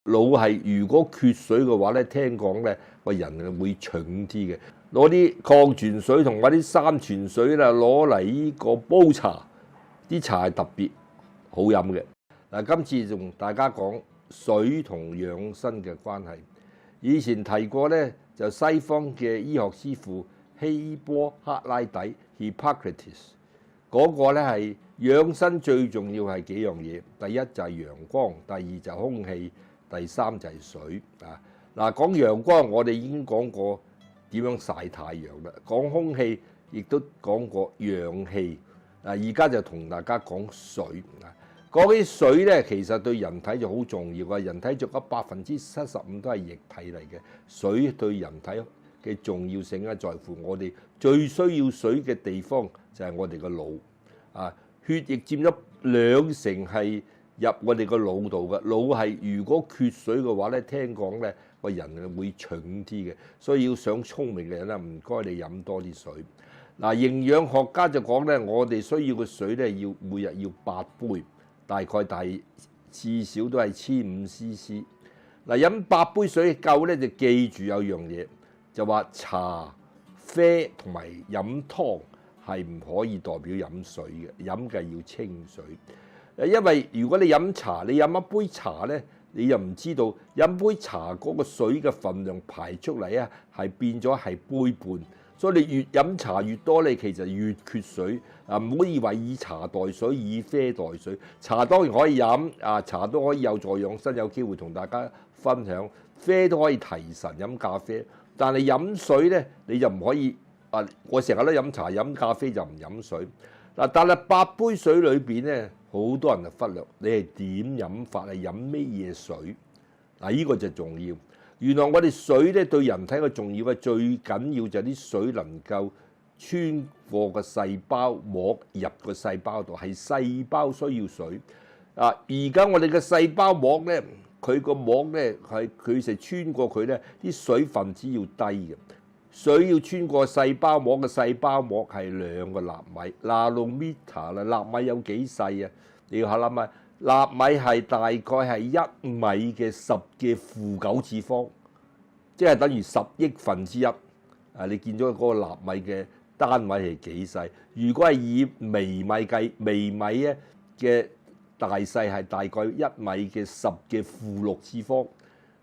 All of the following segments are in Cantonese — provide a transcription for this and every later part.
腦係如果缺水嘅話咧，聽講咧個人會蠢啲嘅。攞啲礦泉水同嗰啲山泉水啦，攞嚟呢個煲茶，啲茶係特別好飲嘅。嗱，今次同大家講水同養生嘅關係。以前提過咧，就西方嘅醫學師傅希波克拉底 Hippocrates 嗰個咧係養生最重要係幾樣嘢，第一就係陽光，第二就係空氣，第三就係水啊。嗱，講陽光我哋已經講過點樣曬太陽啦，講空氣亦都講過氧氣。而家就同大家講水啊。講起水咧，其實對人體就好重要嘅。人體仲有75%都係液體嚟嘅。水對人體嘅重要性咧，在乎我哋最需要水嘅地方就係我哋個腦啊。血液佔咗2成係入我哋個腦度嘅。腦係如果缺水嘅話咧，聽講咧個人會蠢啲嘅。所以要想聰明嘅人咧，唔該你飲多啲水。嗱，營養學家就講咧，我哋需要嘅水咧，要每日要8杯。大概至少都係1500cc。嗱，飲8杯水夠咧，就記住有樣嘢，就話茶、啡同埋飲湯係唔可以代表飲水嘅，飲嘅要清水。因為如果你飲茶，你飲一杯茶咧，你又唔知道飲杯茶嗰個水嘅份量排出嚟啊，係變咗係杯半。所以你越飲茶越多，你其實越缺水啊！唔好以為以茶代水，以啡代水。茶當然可以飲啊，茶都可以有助養生，有機會同大家分享。啡都可以提神，飲咖啡。但係飲水咧，你就唔可以啊！我成日都飲茶飲咖啡就唔飲水嗱。但係8杯水裏邊咧，好多人就忽略你係點飲法，係飲咩嘢水嗱？呢個就重要。原來我哋水咧對人體嘅重要嘅最緊要就係啲水能夠穿過個細胞膜入個細胞度，係細胞需要水啊！而家我哋嘅細胞膜咧，佢個膜咧係佢成穿過佢咧，啲水分子要低嘅。水要穿過細胞膜嘅細胞膜係2個納米 nanometer 啦，納米有幾細啊？你要下諗下。納米係大概係1米嘅10嘅負9次方，即係等於10億分之一。啊，你見咗嗰個納米嘅單位係幾細？如果係以微米計，微米咧嘅大細係大概1米嘅10嘅負6次方。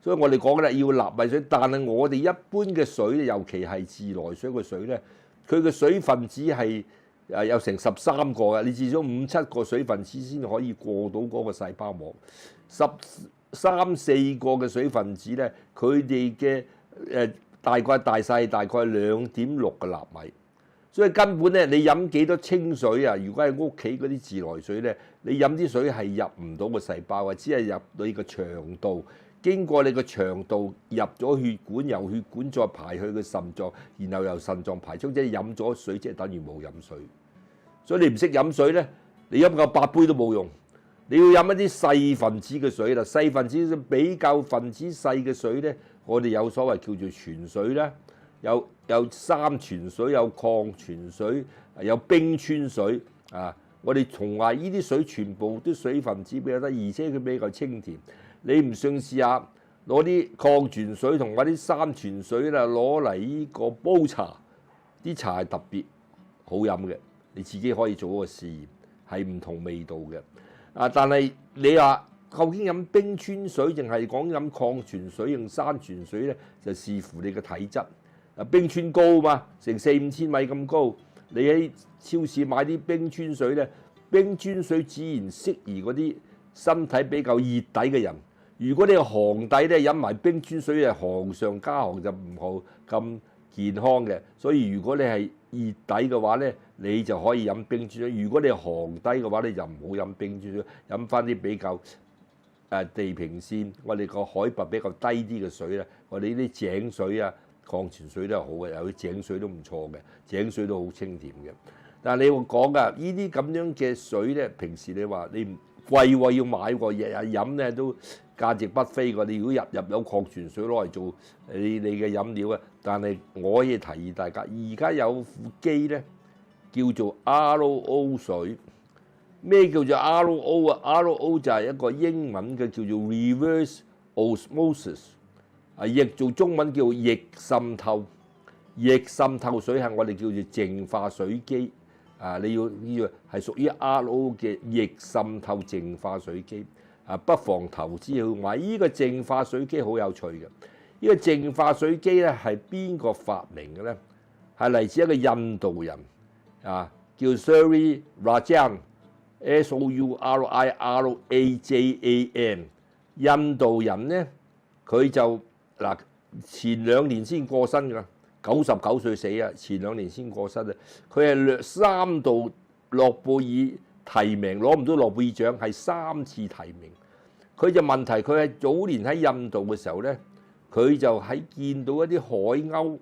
所以我哋講咧要納米水，但係我哋一般嘅水，尤其係自來水嘅水咧，佢嘅水分子係有成13個嘅，你至少5、7個水分子先可以過到嗰個細胞膜。13、4個嘅水分子咧，佢哋嘅大概大細大概2.6個納米。所以根本咧，你飲幾多清水啊？如果係屋企嗰啲自來水咧，你飲啲水係入唔到個細胞啊，只係入到你個腸道，經過你個腸道入咗血管，由血管再排去個腎臟，然後由腎臟排出，即係飲咗水，即係等於冇飲水。所以你唔識飲水咧，你飲夠8杯都冇用。你要飲一啲細分子嘅水啦，細分子比較分子細嘅水咧，我哋有所謂叫做泉水啦，有山泉水，有礦泉水，有冰川水啊。我哋從話呢啲水全部啲水分子比較低，而且佢比較清甜。你唔信試下攞啲礦泉水同嗰啲山泉水啦，攞嚟呢個煲茶，啲茶係特別好飲嘅。你自己可以做一個試驗，係唔同味道嘅。啊，但係你話究竟飲冰川水定係講飲礦泉水用山泉水咧，就視乎你嘅體質。啊，冰川高嘛，成4、5千米咁高，你喺超市買啲冰川水咧，冰川水自然適宜嗰啲身體比較熱底嘅人。如果你係寒底咧，飲埋冰川水係寒上加寒，就唔好咁健康嘅。所以如果你係熱底嘅話咧，你就可以飲冰川水。如果你係寒底嘅話，你就唔好飲冰川水，飲翻啲比較地平線，我哋個海拔比較低啲嘅水啦。我哋呢啲井水啊、礦泉水都係好嘅，有啲井水都唔錯嘅，井水都好清甜嘅。但係你會講噶，呢啲咁樣嘅水咧，平時你話你唔貴喎，要買喎，日日飲咧都價值不菲㗎。你如果日有礦泉水攞嚟做你嘅飲料啊，但係我可以提議大家，而家有副機咧叫做 RO 水。咩叫做 RO 啊？RO 就係一個英文嘅叫做 reverse osmosis， 譯做中文叫逆滲透。逆滲透水係我哋叫做淨化水機，你要係屬於 RO 嘅逆滲透淨化水機，不妨投資去買。呢個淨化水機好有趣嘅，呢個淨化水機咧係邊個發明嘅咧？係嚟自一個印度人叫 Souri Rajan，Sourirajan。印度人咧，佢就前2年先過身㗎，99歲死啊！前2年先過身啊！佢係3度諾貝爾提名，攞唔到諾貝爾獎，係3次提名。佢就問題，佢係早年喺印度嘅時候咧，佢就見到一啲海鷗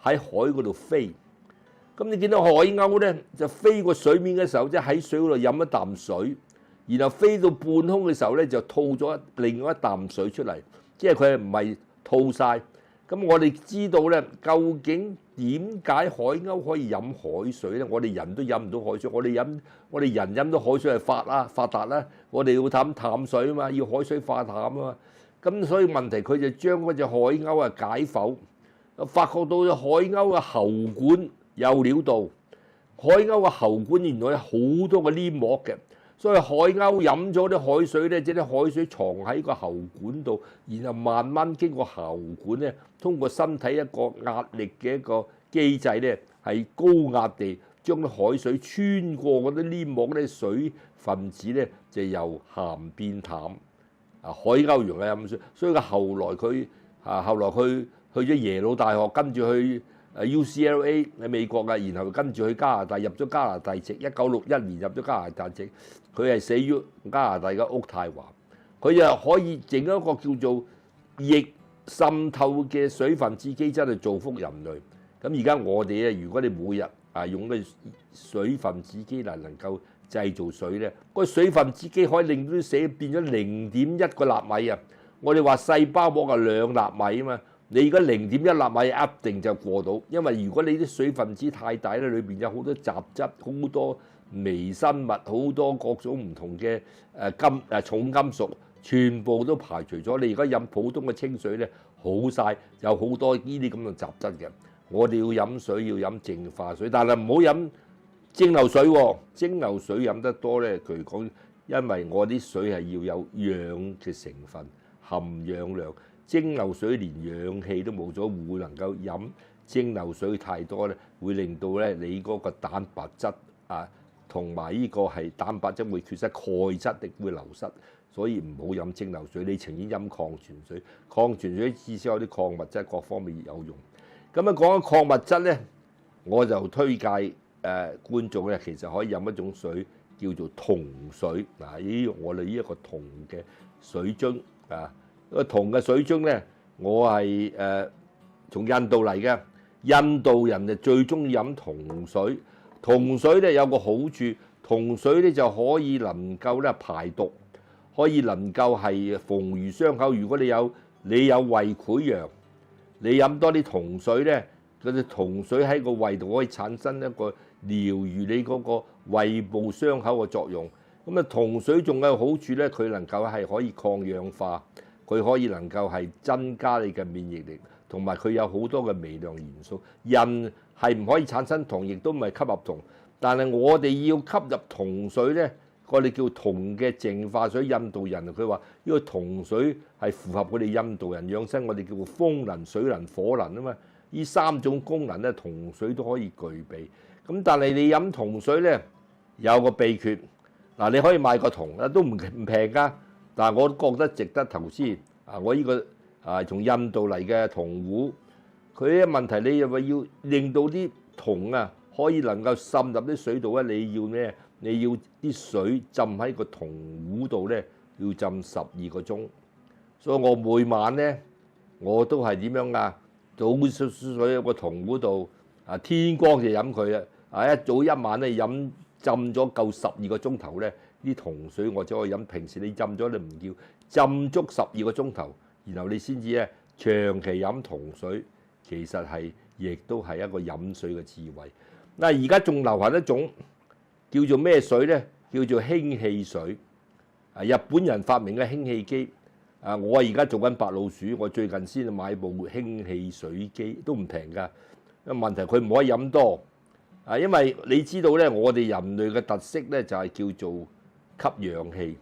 喺海嗰度飛。咁你見到海鷗咧，就飛過水面嘅時候，即係喺水嗰度飲一啖水，然後飛到半空嘅時候咧，就吐咗另外一啖水出嚟，即係佢係唔係吐晒。咁我哋知道咧，究竟點解海鷗可以飲海水咧？我哋人都飲唔到海水，我哋人飲到海水係發達啦，我哋要飲淡水啊嘛，要海水化淡啊嘛。咁所以問題佢就將嗰隻海鷗解剖，發覺到隻海鷗嘅喉管有料到，海鷗嘅喉管原來有好多個黏膜嘅。所以海鷗飲咗啲海水咧，即係啲海水藏喺個喉管度，然後慢慢經過喉管咧，通過身體一個壓力嘅一個機制咧，係高壓地將啲海水穿過嗰啲黏膜咧，水分子咧就由鹹變淡。海鷗用嚟飲水，所以佢後來佢去咗耶魯大學，跟住去UCLA 喺美國嘅，然後跟住去加拿大，入咗加拿大籍。1961年入咗加拿大籍，佢係死於加拿大嘅渥太華。佢就可以整一個叫做逆滲透嘅水分子機，真係造福人類。咁而家我哋咧，如果你每日用嘅水分子機能夠製造水咧，個水分子機可以令到啲水變咗0.1個納米啊！我哋話細胞膜係2納米啊嘛。你而家0.1納米一定就過到，因為如果你啲水分子太大咧，裏邊有好多雜質、好多微生物、好多各種唔同嘅重金屬，全部都排除咗。你而家飲普通嘅清水咧，好晒，有好多呢啲咁嘅雜質嘅。我哋要飲水要飲淨化水，但係唔好飲蒸餾水喎。蒸餾水飲得多咧，佢講因為我啲水係要有氧嘅成分，含氧量。蒸餾水連氧氣都冇咗，會能夠飲蒸餾水太多咧，會令到咧你嗰個蛋白質同埋呢個係蛋白質會缺失，鈣質亦會流失，所以唔好飲蒸餾水。你情願飲礦泉水，礦泉水至少有啲礦物質，各方面有用。咁講緊礦物質咧，我就推介觀眾咧，其實可以飲一種水叫做銅水。我哋呢一個銅嘅水樽個銅嘅水樽咧，我係從印度嚟嘅。印度人就最中意飲銅水。銅水咧有個好處，銅水咧就可以能夠咧排毒，可以能夠係縫魚傷口。如果你有胃潰瘍，你飲多啲銅水咧，嗰啲銅水喺個胃度可以產生一個療愈你嗰個胃部傷口嘅作用。咁銅水仲有好處咧，佢能夠係可以抗氧化。佢可以能夠係增加你嘅免疫力，同埋佢有好多嘅微量元素。人係唔可以產生銅，亦都唔係吸入銅。但係我哋要吸入銅水咧，我哋叫銅嘅淨化水。印度人佢話呢個銅水係符合我哋印度人養生，我哋叫做風能、水能、火能啊嘛。呢3種功能咧，銅水都可以具備。咁但係你飲銅水咧，有個秘訣。你可以買個銅都唔平㗎。但係我都覺得值得投資。我呢個從印度嚟嘅銅壺，佢啲問題你又話要令到啲銅可以能夠滲入啲水度咧，你要咩？你要啲水浸喺個銅壺度咧，要浸12個鐘。所以我每晚咧我都係點樣啊？倒水喺個銅壺度，天光就飲佢啊！一早一晚咧飲浸咗夠12個鐘頭咧。啲銅水我只可以飲，平時你浸咗你唔要浸足12個鐘頭，然後你先至咧長期飲銅水，其實係亦都係一個飲水嘅智慧。而家仲流行一種叫做咩水咧？叫做氫氣水。日本人發明嘅氫氣機，我而家做緊白老鼠，我最近先買部氫汽水機，都唔平㗎。問題佢唔可以飲多，因為你知道咧，我哋人類嘅特色咧就係叫做吸氧氣，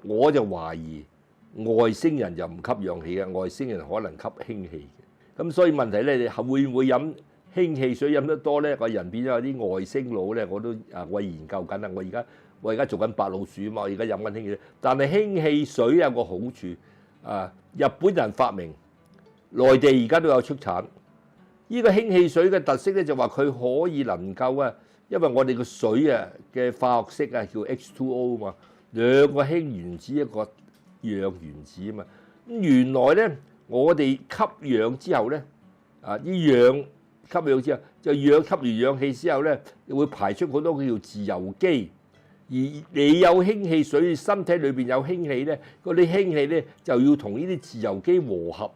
我就懷疑外星人就唔吸氧氣嘅，外星人可能吸氫氣嘅。咁所以問題咧，你會唔會飲氫汽水飲得多咧？個人變咗有啲外星佬咧，我研究緊啦。我而家做緊白老鼠啊嘛，我而家飲緊氫汽水。但係氫汽水有個好處，日本人發明，內地而家都有出產。呢個氫汽水嘅特色咧就話佢可以能夠因為我哋個水嘅化學式叫 H2O 啊嘛，兩個氫原子一個氧原子啊嘛。咁原來咧我哋吸氧之後咧，啲氧吸氧之後，就氧吸完氧氣之後咧，會排出好多叫自由基。而你有氫汽水，身體裏邊有氫氣咧，嗰啲氫氣咧就要同呢啲自由基和合。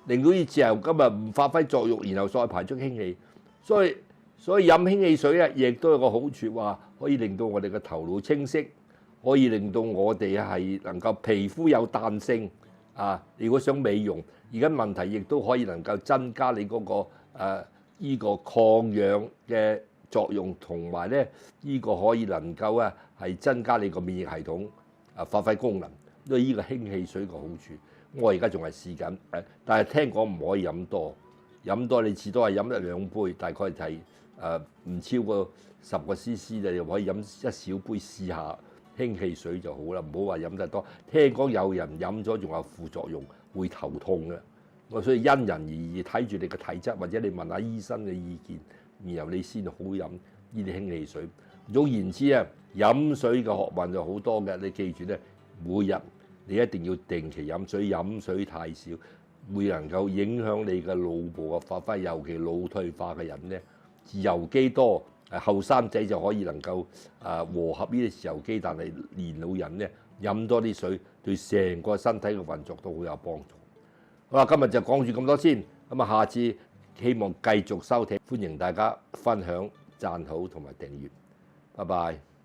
令到啲自由基唔發揮作用，然後再排出氫氣，所以飲氫汽水咧，亦都有個好處，話可以令到我哋嘅頭腦清晰，可以令到我哋係能夠皮膚有彈性。如果想美容，而家問題亦都可以能夠增加你嗰個抗氧嘅作用，同埋咧呢個可以能夠係增加你個免疫系統發揮功能，都係呢個氫汽水嘅好處。我而家仲係試緊，但係聽講唔可以飲多，飲多你至多係飲1-2杯，大概係唔超過10個 CC， 你就可以飲一小杯試下氫汽水就好啦，唔好話飲得多。聽講有人飲咗仲有副作用，會頭痛嘅。我所以因人而異，睇住你嘅體質，或者你問下醫生嘅意見，然後你先好飲呢啲氫汽水。總言之飲水嘅學問就好多嘅，你記住咧，每日你一定要定期飲水，飲水太少會能夠影響你嘅腦部嘅發揮，尤其腦退化嘅人咧，自由基多，後生仔就可以能夠和合呢啲自由基，但係年老人咧飲多啲水，對成個身體嘅運作都好有幫助。好啦，今日就講住咁多先，咁下次希望繼續收聽，歡迎大家分享、讚好同埋訂閱，拜拜。